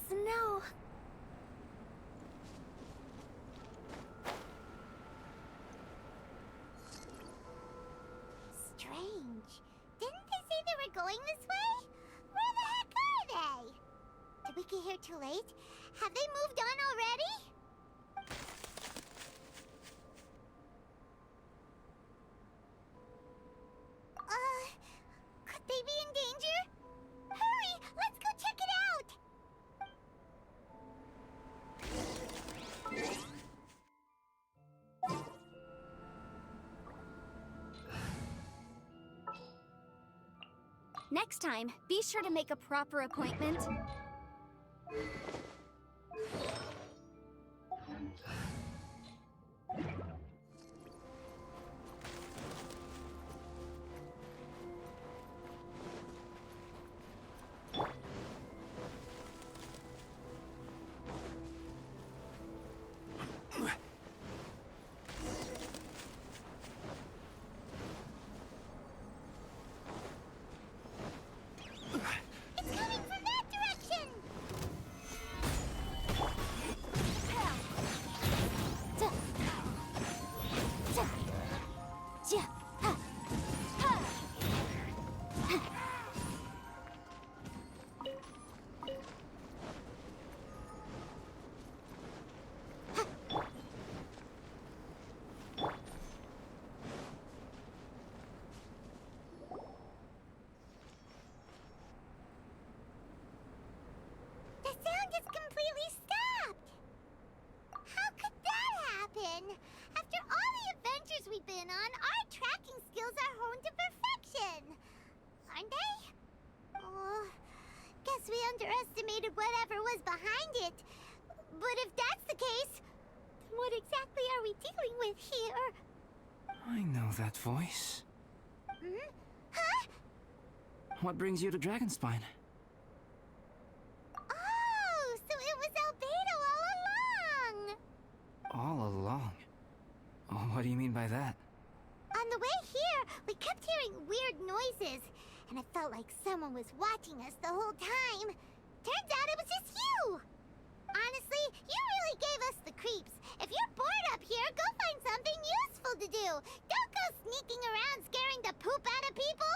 Snow. Strange. Didn't they say they were going this way? Where the heck are they? Did we get here too late? Have they moved on already? Could they be in danger? Hurry! Let's go check it out! Next time, be sure to make a proper appointment. It's coming from that direction! The sound is completely stopped! How could that happen? After all the adventures we've been on, our tracking skills are honed to perfection. Aren't they? Oh, guess we underestimated whatever was behind it. But if that's the case, then what exactly are we dealing with here? I know that voice. Hmm? Huh? What brings you to Dragonspine? Oh, so it was Albedo all along! All along? Oh, what do you mean by that? On the way here, we kept hearing weird noises, and it felt like someone was watching us the whole time. Turns out it was just you! Honestly, you really gave us the creeps. If you're bored up here, go find something useful to do. Don't go sneaking around scaring the poop out of people!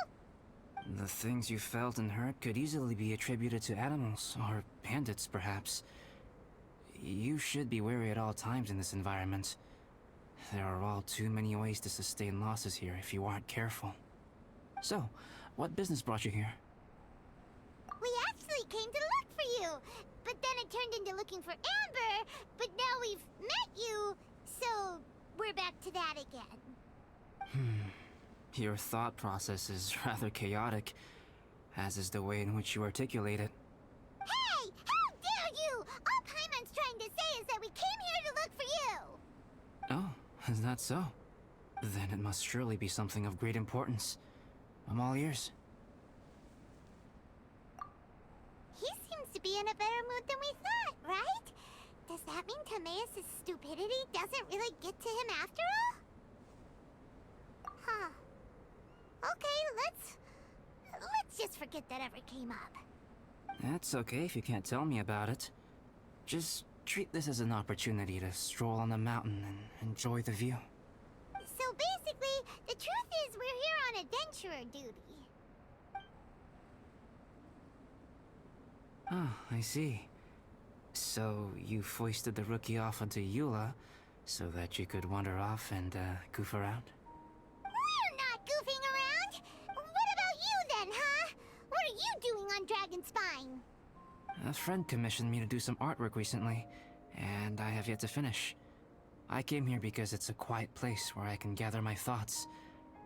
The things you felt and heard could easily be attributed to animals, or bandits, perhaps. You should be wary at all times in this environment. There are all too many ways to sustain losses here if you aren't careful. So, what business brought you here? We actually came to look for you, but then it turned into looking for Amber, but now we've met you, so we're back to that again. Your thought process is rather chaotic, as is the way in which you articulate it. Hey! How dare you! All Paimon's trying to say is that we came here to look for you! Oh, is that so? Then it must surely be something of great importance. I'm all ears. He seems to be in a better mood than we thought, right? Does that mean Timaeus' stupidity doesn't really get to him after all? Huh. Okay, let's just forget that ever came up. That's okay if you can't tell me about it. Just treat this as an opportunity to stroll on the mountain and enjoy the view. So basically, the truth is we're here on adventurer duty. Oh, I see. So you foisted the rookie off onto Eula so that you could wander off and goof around? We're not goofing around! What about you then, huh? What are you doing on Dragonspine? A friend commissioned me to do some artwork recently, and I have yet to finish. I came here because it's a quiet place where I can gather my thoughts,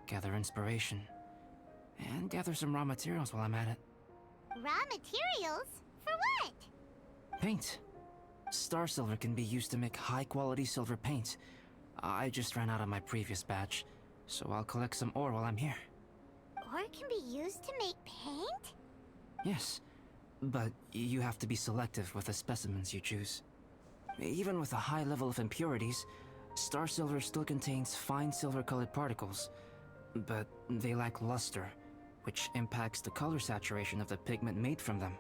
gather inspiration, and gather some raw materials while I'm at it. Raw materials? For what? Paint. Star silver can be used to make high-quality silver paint. I just ran out of my previous batch, so I'll collect some ore while I'm here. Ore can be used to make paint? Yes, but you have to be selective with the specimens you choose. Even with a high level of impurities, star silver still contains fine silver-colored particles, but they lack luster, which impacts the color saturation of the pigment made from them.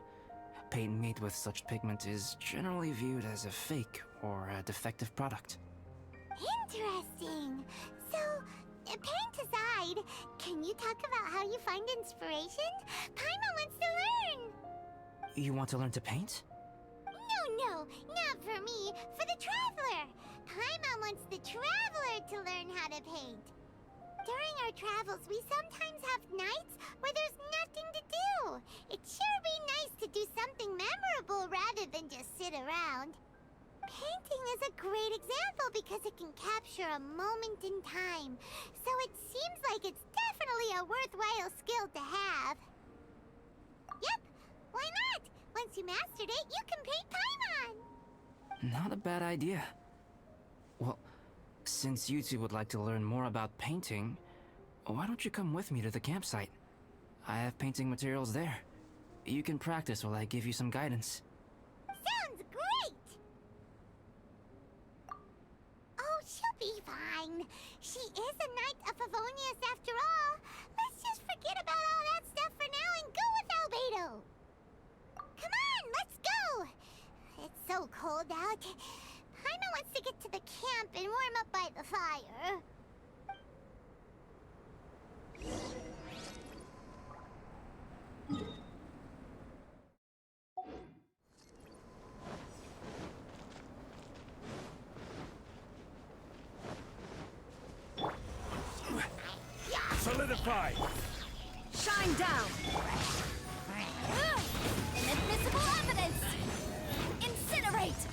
paint made with such pigment is generally viewed as a fake or a defective product. Interesting. So, paint aside, can you talk about how you find inspiration? Paimon wants to learn. You want to learn to paint? No, not for me. For the traveler. Paimon wants the traveler to learn how to paint. During our travels, we sometimes have nights where there's nothing to do. It'd sure be nice to do something memorable rather than just sit around. Painting is a great example because it can capture a moment in time. So it seems like it's definitely a worthwhile skill to have. Yep, why not? Once you mastered it, you can paint Paimon. Not a bad idea. Well, since you two would like to learn more about painting, why don't you come with me to the campsite? I have painting materials there. You can practice while I give you some guidance. Sounds great! Oh, she'll be fine. She is a Knight of Favonius after all. Let's just forget about all that stuff for now and go with Albedo. Come on, let's go! It's so cold out. Paimon wants to get to the camp and warm up by the fire. Solidify! Shine down! Inadmissible evidence! Incinerate!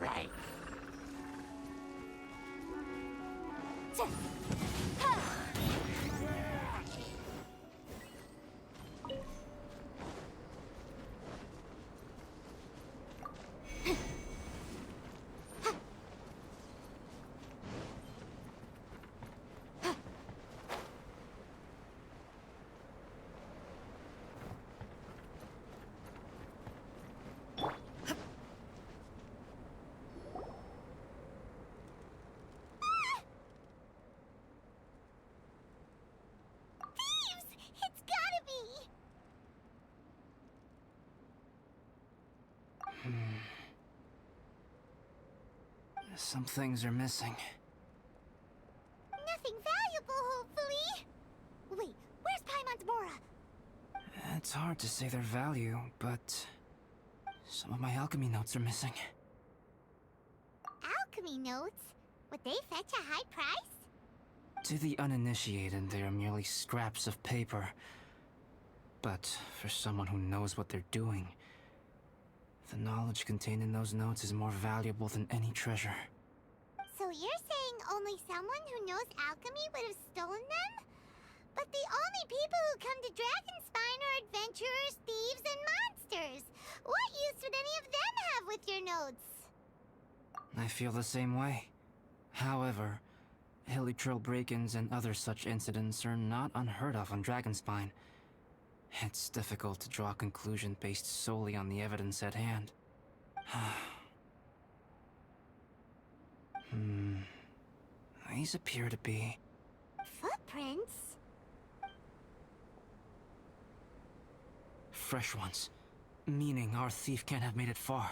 Right. It's gotta be! Some things are missing. Nothing valuable, hopefully. Wait, where's Paimon's Mora? It's hard to say their value, but some of my alchemy notes are missing. Alchemy notes? Would they fetch a high price? To the uninitiated, they are merely scraps of paper. But for someone who knows what they're doing, the knowledge contained in those notes is more valuable than any treasure. So you're saying only someone who knows alchemy would have stolen them? But the only people who come to Dragonspine are adventurers, thieves, and monsters. What use would any of them have with your notes? I feel the same way. However, hilly trail break-ins and other such incidents are not unheard of on Dragonspine. It's difficult to draw a conclusion based solely on the evidence at hand. These appear to be... Footprints? fresh ones. Meaning our thief can't have made it far.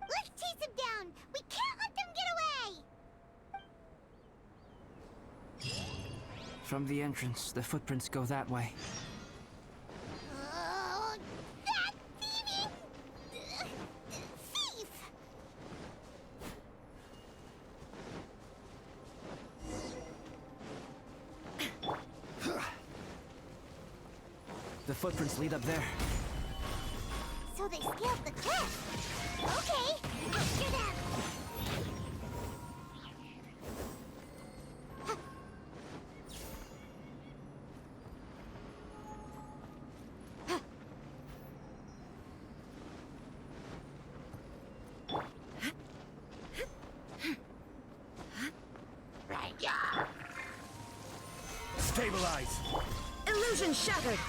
Let's chase him down! We can't let them get away! From the entrance, the footprints go that way. Oh, that thieving... thief! The footprints lead up there. So they scaled the cliff. Okay, after them. Stabilize! Illusion shattered!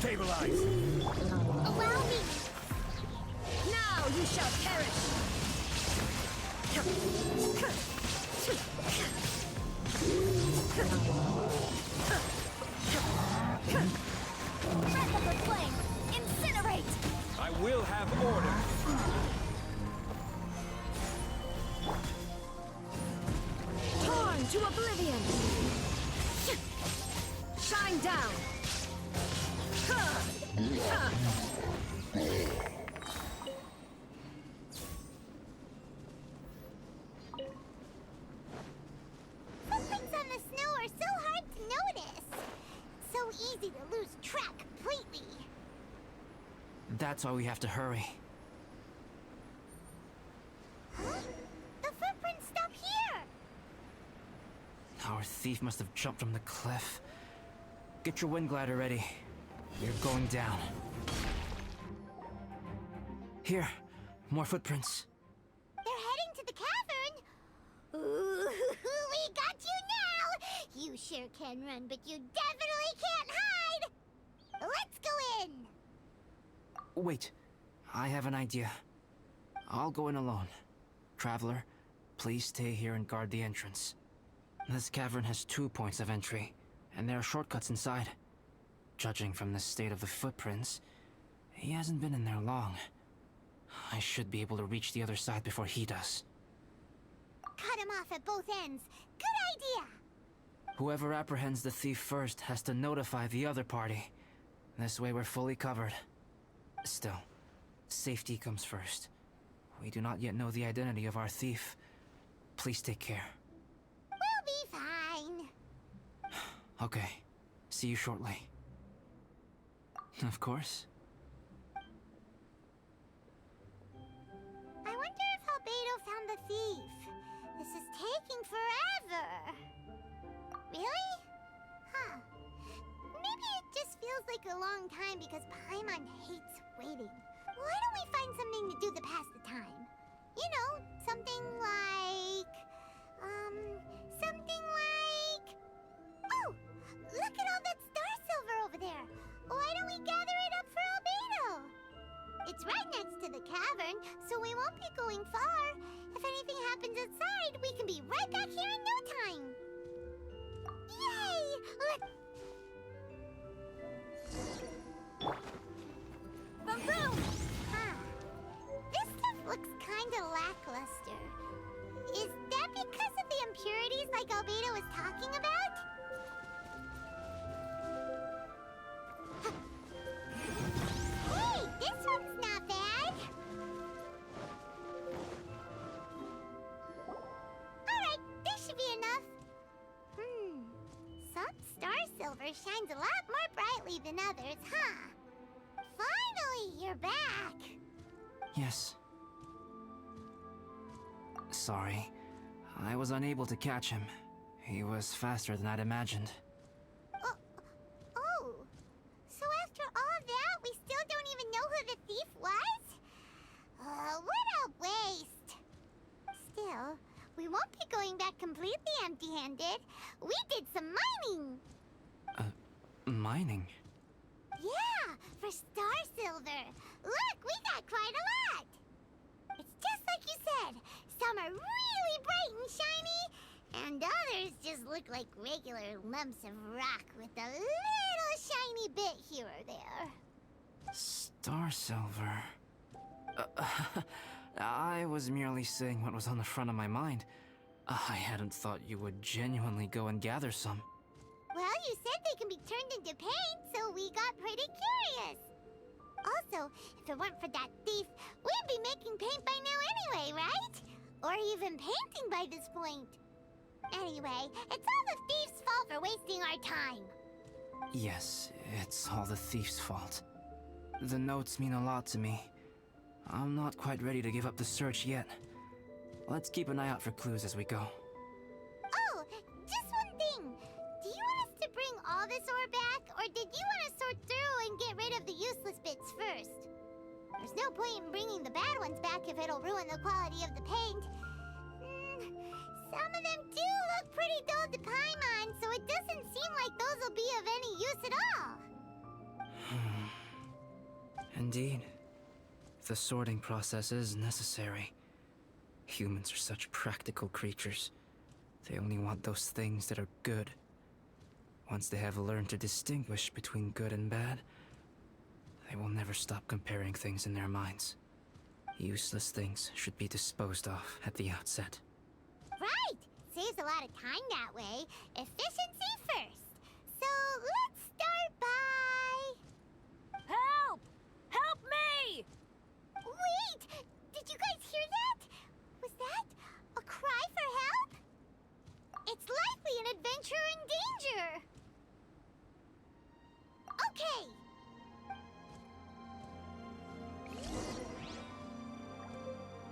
Stabilize! Allow me! Now you shall perish! Breath of the flame! Incinerate! I will have order! Torn to oblivion! Shine down! Footprints on the snow are so hard to notice. So easy to lose track completely. That's why we have to hurry. Huh? The footprints stop here! Our thief must have jumped from the cliff. Get your wind glider ready. We're going down. Here, more footprints. They're heading to the cavern. Ooh, we got you now! You sure can run, but you definitely can't hide! Let's go in! Wait, I have an idea. I'll go in alone. Traveler, please stay here and guard the entrance. This cavern has 2 points of entry, and there are shortcuts inside. Judging from the state of the footprints, he hasn't been in there long. I should be able to reach the other side before he does. Cut him off at both ends. Good idea! Whoever apprehends the thief first has to notify the other party. This way we're fully covered. Still, safety comes first. We do not yet know the identity of our thief. Please take care. We'll be fine. Okay. See you shortly. Of course. I wonder if Albedo found the thief. This is taking forever. Really? Huh. Maybe it just feels like a long time because Paimon hates waiting. Why don't we find something to do to pass the time? You know, something like... Oh! Look at all that star silver over there! Why don't we gather it up for Albedo? It's right next to the cavern, so we won't be going far. If anything happens outside, we can be right back here in no time. Yay! Boom! Huh. This stuff looks kinda lackluster. Is that because of the impurities like Albedo was talking about? Hey, this one's not bad. Alright, this should be enough. Some star silver shines a lot more brightly than others, huh? Finally, you're back. Yes. Sorry. I was unable to catch him. He was faster than I'd imagined. Oh. So after all that, we still don't even know who the thief was? What a waste. Still, we won't be going back completely empty-handed. We did some mining. Mining? Yeah, for star silver. Look, we got quite a lot. It's just like you said. Some are really bright and shiny, and others just look like regular lumps of rock with a little shiny bit here or there. Star silver. I was merely saying what was on the front of my mind. I hadn't thought you would genuinely go and gather some. Well, you said they can be turned into paint, so we got pretty curious. Also, if it weren't for that thief, we'd be making paint by now anyway, right? Or even painting by this point. Anyway, it's all the thief's fault for wasting our time. Yes, it's all the thief's fault. The notes mean a lot to me. I'm not quite ready to give up the search yet. Let's keep an eye out for clues as we go. Oh, just one thing. Do you want us to bring all this ore back, or did you want to sort through and get rid of the useless bits first? There's no point in bringing the bad ones back if it'll ruin the quality of the paint. Some of them do look pretty dull to Paimon, so it doesn't seem like those will be of any use at all. Indeed. The sorting process is necessary. Humans are such practical creatures. They only want those things that are good. Once they have learned to distinguish between good and bad, they will never stop comparing things in their minds. Useless things should be disposed of at the outset. Right! Saves a lot of time that way. Efficiency first. So let's start by... Help! Help me! Wait! Did you guys hear that? Was that a cry for help? It's likely an adventurer